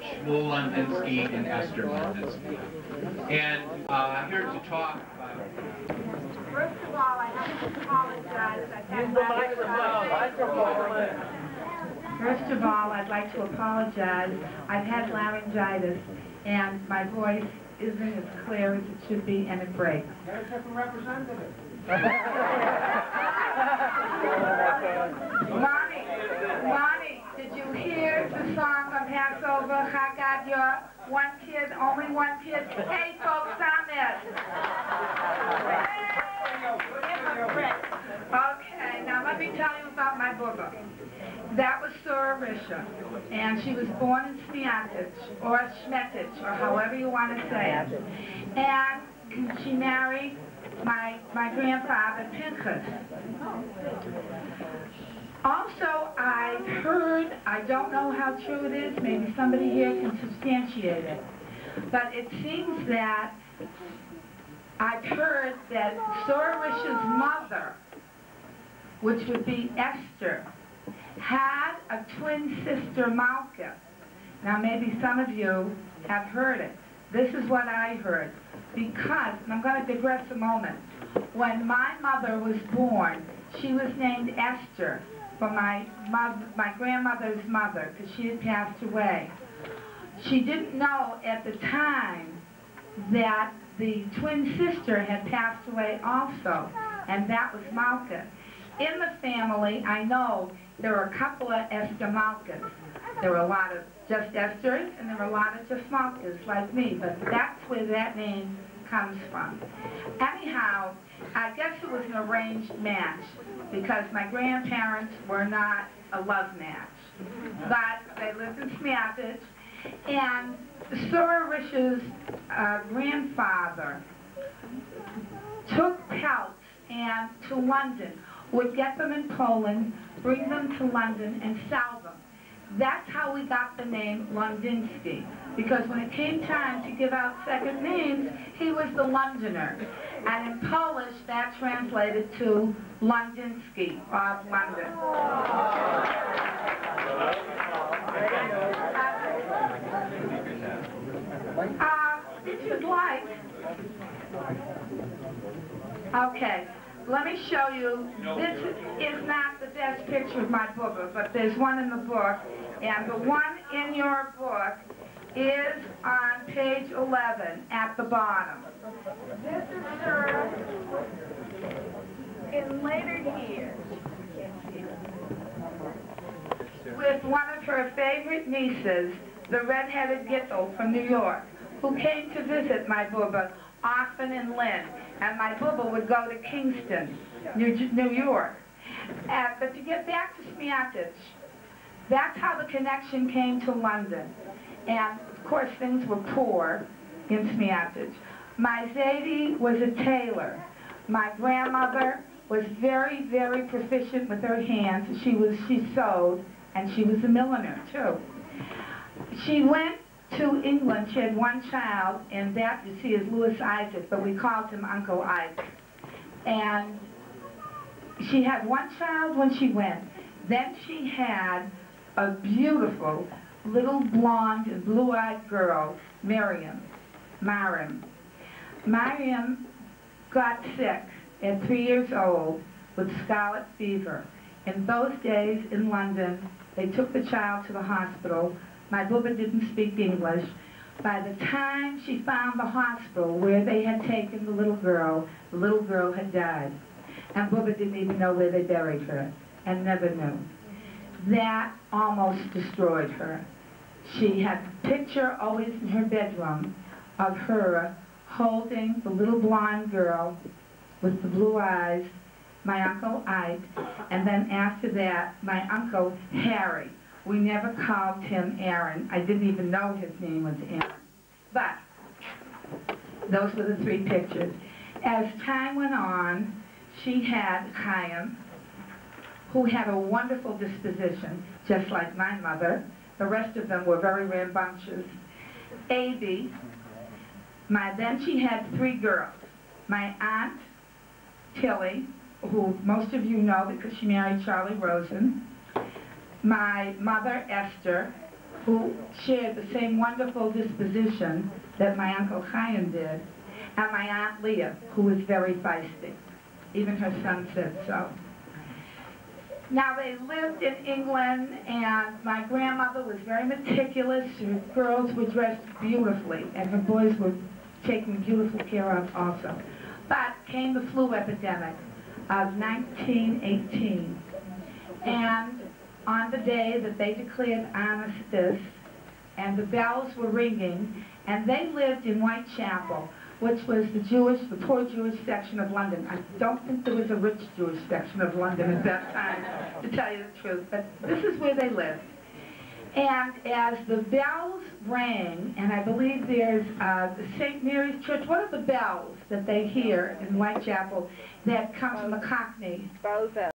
Shmuel Londinsky and Esther Londinsky. And here to talk about... First of all, I have to apologize. First of all, I'd like to apologize. I've had laryngitis, and my voice isn't as clear as it should be, and it breaks. Mommy, did you hear the song of Passover? Chagad, you're one kid, only one kid. Hey, folks, I'm it. Okay, now let me tell you about my bubba. That was Sora Risha, and she was born in Smiatich, or Shmetich, or however you want to say it. And she married my grandfather, Pinchas. Also, I heard, I don't know how true it is, maybe somebody here can substantiate it, but it seems that I've heard that Sora Risha's mother, which would be Esther, had a twin sister, Malka. Now maybe some of you have heard it. This is what I heard. Because, and I'm going to digress a moment, when my mother was born, she was named Esther for my grandmother's mother, because she had passed away. She didn't know at the time that the twin sister had passed away also, and that was Malka. In the family, I know there were a couple of Esther Malkas. There were a lot of just Esthers, and there were a lot of just Malkas, like me, but that's where that name comes from. Anyhow, I guess it was an arranged match, because my grandparents were not a love match. But they lived in Smiatich, and Sora Risha's grandfather took pelts and to London, would get them in Poland, bring them to London, and sell them. That's how we got the name Londinsky, because when it came time to give out second names, he was the Londoner. And in Polish, that translated to Londinsky, of London. If you'd like. Okay. Let me show you, this is not the best picture of my book, but there's one in the book, and the one in your book is on page 11 at the bottom. This is her in later years with one of her favorite nieces, the red-headed Gittel from New York, who came to visit my bubba often in Lynn. And my bubba would go to Kingston, New York. But to get back to Smiatich, that's how the connection came to London. And of course things were poor in Smiatich. My Zadie was a tailor. My grandmother was very, very proficient with her hands. She sewed, and she was a milliner too. She went to England. She had one child, and that, you see, is Louis Isaac, but we called him Uncle Ike. And she had one child when she went. Then she had a beautiful little blonde and blue-eyed girl, Mariam. Mariam got sick at 3 years old with scarlet fever. In those days in London, they took the child to the hospital. My bubba didn't speak English. By the time she found the hospital where they had taken the little girl had died. And bubba didn't even know where they buried her, and never knew. That almost destroyed her. She had a picture always in her bedroom of her holding the little blonde girl with the blue eyes, my Uncle Ike, and then after that, my Uncle Harry. We never called him Aaron. I didn't even know his name was Aaron. But those were the three pictures. As time went on, she had Chaim, who had a wonderful disposition, just like my mother. The rest of them were very rambunctious. Abby, then she had three girls. My aunt, Tilly, who most of you know because she married Charlie Rosen. My mother, Esther, who shared the same wonderful disposition that my Uncle Chaim did, and my Aunt Leah, who was very feisty. Even her son said so. Now, they lived in England, and my grandmother was very meticulous. Her girls were dressed beautifully, and her boys were taken beautiful care of also. But came the flu epidemic of 1918, and on the day that they declared armistice, and the bells were ringing, and they lived in Whitechapel, which was the poor Jewish section of London. I don't think there was a rich Jewish section of London at that time, to tell you the truth, but this is where they lived. And as the bells rang, and I believe there's the St. Mary's Church, what are the bells that they hear in Whitechapel that come from the Cockney?